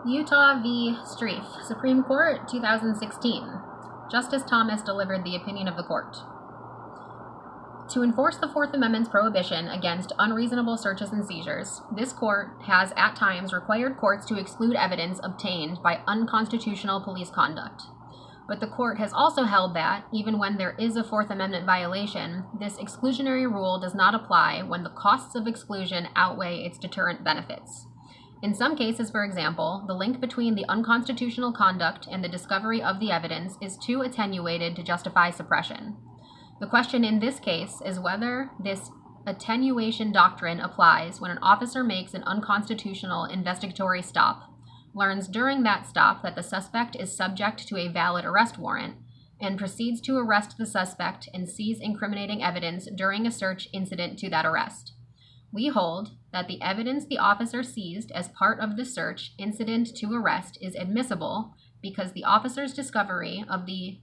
Utah v. Strieff, Supreme Court, 2016. Justice Thomas delivered the opinion of the court. To enforce the Fourth Amendment's prohibition against unreasonable searches and seizures, this court has at times required courts to exclude evidence obtained by unconstitutional police conduct. But the court has also held that, even when there is a Fourth Amendment violation, this exclusionary rule does not apply when the costs of exclusion outweigh its deterrent benefits. In some cases, for example, the link between the unconstitutional conduct and the discovery of the evidence is too attenuated to justify suppression. The question in this case is whether this attenuation doctrine applies when an officer makes an unconstitutional investigatory stop, learns during that stop that the suspect is subject to a valid arrest warrant, and proceeds to arrest the suspect and seize incriminating evidence during a search incident to that arrest. We hold that the evidence the officer seized as part of the search incident to arrest is admissible because the officer's discovery of the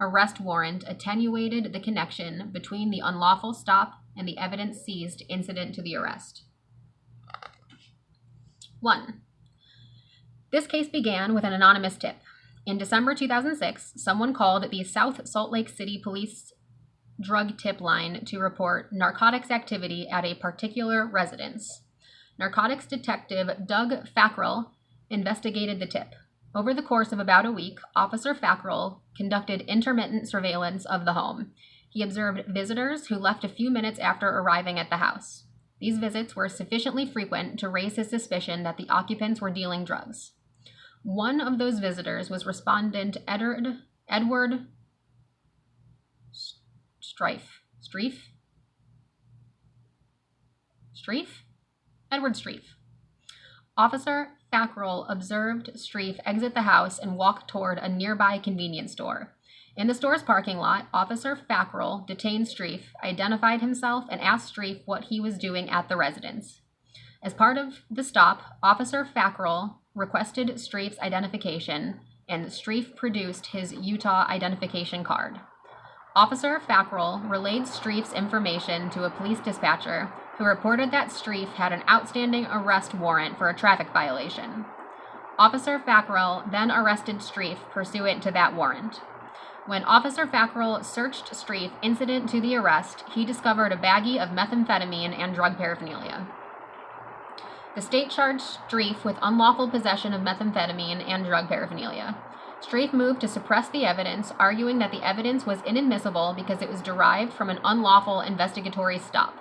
arrest warrant attenuated the connection between the unlawful stop and the evidence seized incident to the arrest. 1. This case began with an anonymous tip. In December 2006, someone called the South Salt Lake City Police drug tip line to report narcotics activity at a particular residence. Narcotics detective Doug Fackrell investigated the tip. Over the course of about a week, Officer Fackrell conducted intermittent surveillance of the home. He observed visitors who left a few minutes after arriving at the house. These visits were sufficiently frequent to raise his suspicion that the occupants were dealing drugs. One of those visitors was Respondent Edward Strieff. Officer Fackrell observed Strieff exit the house and walk toward a nearby convenience store. In the store's parking lot, Officer Fackrell detained Strieff, identified himself, and asked Strieff what he was doing at the residence. As part of the stop, Officer Fackrell requested Strieff's identification, and Strieff produced his Utah identification card. Officer Fackrell relayed Strieff's information to a police dispatcher who reported that Strieff had an outstanding arrest warrant for a traffic violation. Officer Fackrell then arrested Strieff pursuant to that warrant. When Officer Fackrell searched Strieff incident to the arrest, he discovered a baggie of methamphetamine and drug paraphernalia. The state charged Strieff with unlawful possession of methamphetamine and drug paraphernalia. Strieff moved to suppress the evidence, arguing that the evidence was inadmissible because it was derived from an unlawful investigatory stop.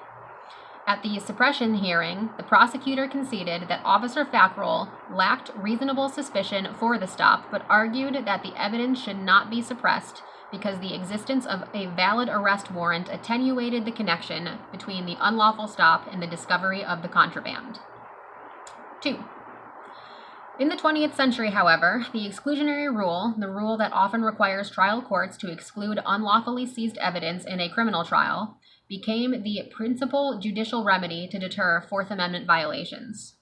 At the suppression hearing, the prosecutor conceded that Officer Fackrell lacked reasonable suspicion for the stop, but argued that the evidence should not be suppressed because the existence of a valid arrest warrant attenuated the connection between the unlawful stop and the discovery of the contraband. 2. In the 20th century, however, the exclusionary rule, the rule that often requires trial courts to exclude unlawfully seized evidence in a criminal trial, became the principal judicial remedy to deter Fourth Amendment violations.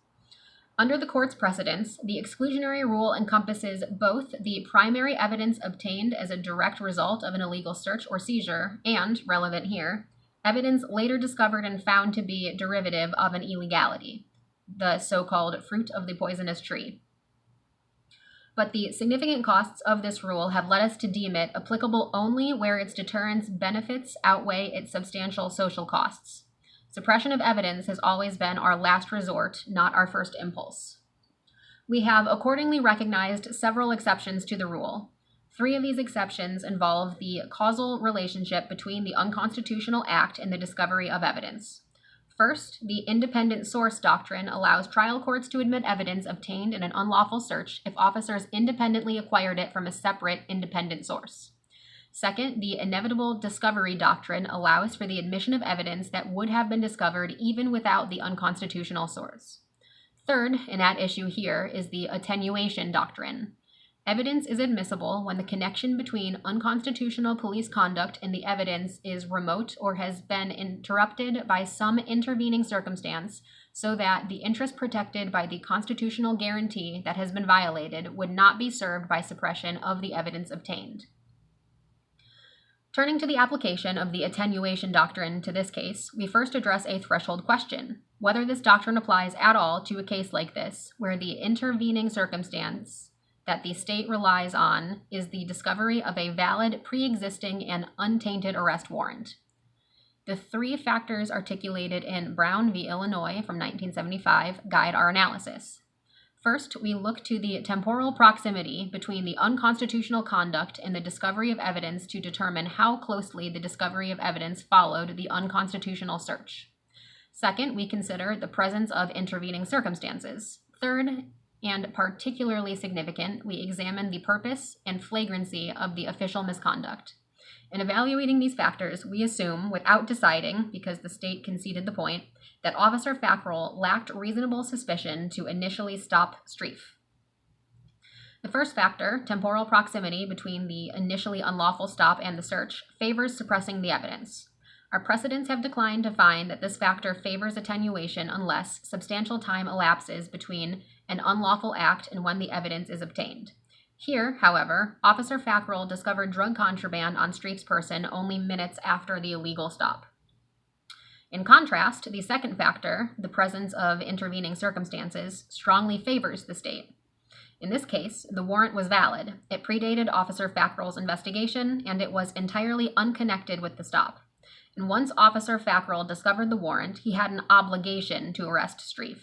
Under the court's precedents, the exclusionary rule encompasses both the primary evidence obtained as a direct result of an illegal search or seizure and, relevant here, evidence later discovered and found to be derivative of an illegality, the so-called fruit of the poisonous tree. But the significant costs of this rule have led us to deem it applicable only where its deterrence benefits outweigh its substantial social costs. Suppression of evidence has always been our last resort, not our first impulse. We have accordingly recognized several exceptions to the rule. 3 of these exceptions involve the causal relationship between the unconstitutional act and the discovery of evidence. First, the independent source doctrine allows trial courts to admit evidence obtained in an unlawful search if officers independently acquired it from a separate independent source. Second, the inevitable discovery doctrine allows for the admission of evidence that would have been discovered even without the unconstitutional source. Third, and at issue here, is the attenuation doctrine. Evidence is admissible when the connection between unconstitutional police conduct and the evidence is remote or has been interrupted by some intervening circumstance so that the interest protected by the constitutional guarantee that has been violated would not be served by suppression of the evidence obtained. Turning to the application of the attenuation doctrine to this case, we first address a threshold question: whether this doctrine applies at all to a case like this, where the intervening circumstance that the state relies on is the discovery of a valid, pre-existing, and untainted arrest warrant. The three factors articulated in Brown v. Illinois from 1975 guide our analysis. First, we look to the temporal proximity between the unconstitutional conduct and the discovery of evidence to determine how closely the discovery of evidence followed the unconstitutional search. Second, we consider the presence of intervening circumstances. Third, and particularly significant, we examine the purpose and flagrancy of the official misconduct. In evaluating these factors, we assume, without deciding, because the state conceded the point, that Officer Fackrell lacked reasonable suspicion to initially stop Strieff. The first factor, temporal proximity between the initially unlawful stop and the search, favors suppressing the evidence. Our precedents have declined to find that this factor favors attenuation unless substantial time elapses between an unlawful act and when the evidence is obtained. Here, however, Officer Fackrell discovered drug contraband on Strieff's person only minutes after the illegal stop. In contrast, the second factor, the presence of intervening circumstances, strongly favors the state. In this case, the warrant was valid. It predated Officer Fackrell's investigation, and it was entirely unconnected with the stop. And once Officer Fackrell discovered the warrant, he had an obligation to arrest Strieff.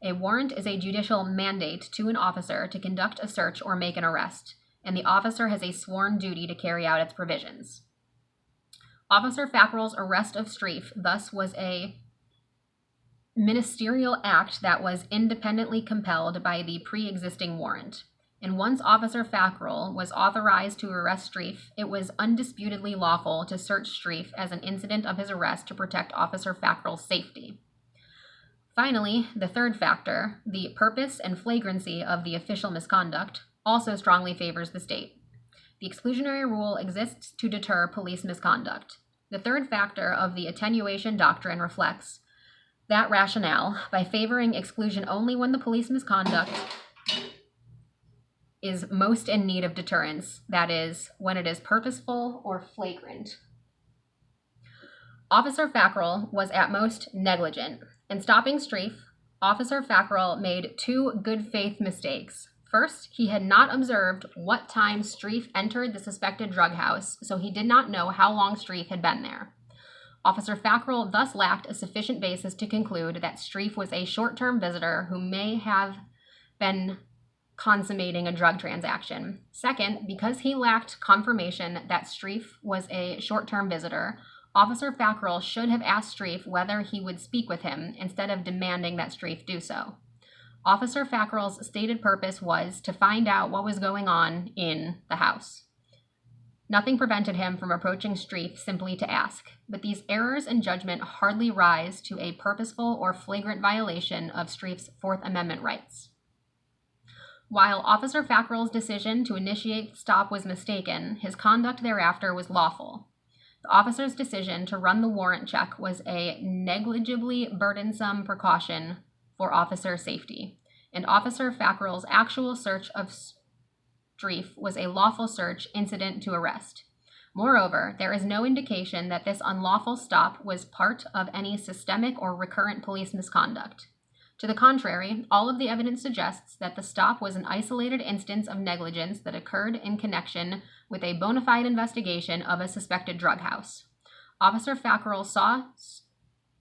A warrant is a judicial mandate to an officer to conduct a search or make an arrest, and the officer has a sworn duty to carry out its provisions. Officer Fackrell's arrest of Strieff thus was a ministerial act that was independently compelled by the pre-existing warrant. And once Officer Fackrell was authorized to arrest Strieff, it was undisputedly lawful to search Strieff as an incident of his arrest to protect Officer Fackrell's safety. Finally, the third factor, the purpose and flagrancy of the official misconduct, also strongly favors the state. The exclusionary rule exists to deter police misconduct. The third factor of the attenuation doctrine reflects that rationale by favoring exclusion only when the police misconduct is most in need of deterrence, that is, when it is purposeful or flagrant. Officer Fackrell was at most negligent. In stopping Strieff, Officer Fackrell made two good faith mistakes. First, he had not observed what time Strieff entered the suspected drug house, so he did not know how long Strieff had been there. Officer Fackrell thus lacked a sufficient basis to conclude that Strieff was a short-term visitor who may have been consummating a drug transaction. Second, because he lacked confirmation that Strieff was a short-term visitor, Officer Fackrell should have asked Strieff whether he would speak with him instead of demanding that Strieff do so. Officer Fackrell's stated purpose was to find out what was going on in the house. Nothing prevented him from approaching Strieff simply to ask, but these errors in judgment hardly rise to a purposeful or flagrant violation of Strieff's Fourth Amendment rights. While Officer Fackrell's decision to initiate the stop was mistaken, his conduct thereafter was lawful. The officer's decision to run the warrant check was a negligibly burdensome precaution for officer safety, and Officer Fackrell's actual search of Strieff was a lawful search incident to arrest. Moreover, there is no indication that this unlawful stop was part of any systemic or recurrent police misconduct. To the contrary, all of the evidence suggests that the stop was an isolated instance of negligence that occurred in connection with a bona fide investigation of a suspected drug house. Officer Fackrell saw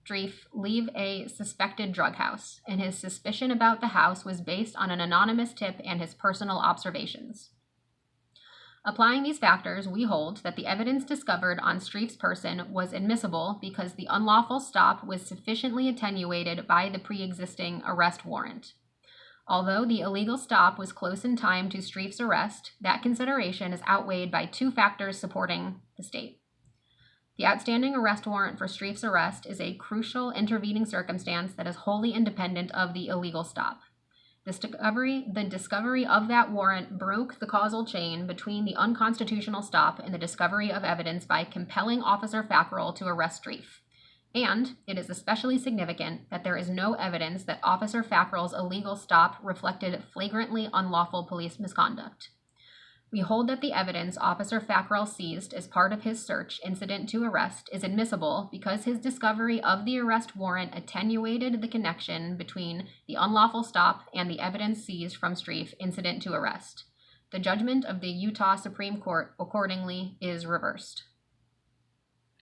Strieff leave a suspected drug house, and his suspicion about the house was based on an anonymous tip and his personal observations. Applying these factors, we hold that the evidence discovered on Strieff's person was admissible because the unlawful stop was sufficiently attenuated by the pre-existing arrest warrant. Although the illegal stop was close in time to Strieff's arrest, that consideration is outweighed by two factors supporting the state. The outstanding arrest warrant for Strieff's arrest is a crucial intervening circumstance that is wholly independent of the illegal stop. The discovery of that warrant broke the causal chain between the unconstitutional stop and the discovery of evidence by compelling Officer Fackrell to arrest Strieff. And it is especially significant that there is no evidence that Officer Fackrell's illegal stop reflected flagrantly unlawful police misconduct. We hold that the evidence Officer Fackrell seized as part of his search incident to arrest is admissible because his discovery of the arrest warrant attenuated the connection between the unlawful stop and the evidence seized from Strieff incident to arrest. The judgment of the Utah Supreme Court accordingly is reversed.